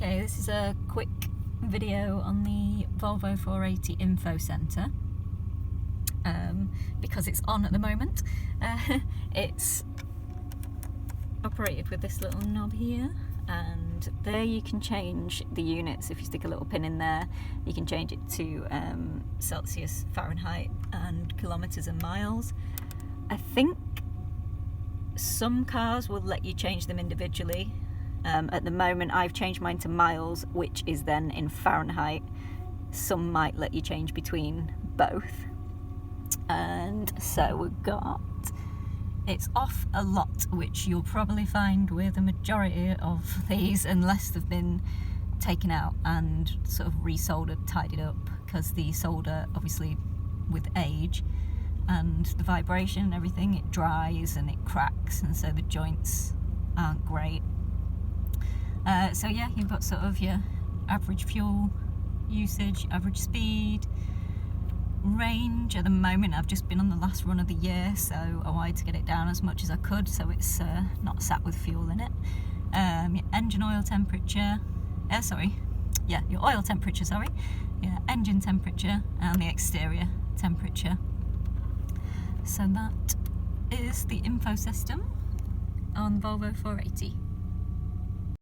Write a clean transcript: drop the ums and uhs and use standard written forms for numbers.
Okay, this is a quick video on the Volvo 480 Info Centre because it's on at the moment. It's operated with this little knob here, and there you can change the units. If you stick a little pin in there, you can change it to Celsius, Fahrenheit and kilometres and miles. I think some cars will let you change them individually. At the moment I've changed mine to miles, which is then in Fahrenheit. Some might let you change between both. And so we've got, it's off a lot, which you'll probably find with a majority of these, unless they've been taken out and sort of resoldered, tidied up, because the solder, obviously with age and the vibration and everything, it dries and it cracks, and so the joints aren't great. So yeah, you've got sort of your average fuel usage, average speed, range. At the moment I've just been on the last run of the year, so I wanted to get it down as much as I could so it's not sat with fuel in it. Your engine oil temperature, your oil temperature, your engine temperature and the exterior temperature. So that is the info system on Volvo 480.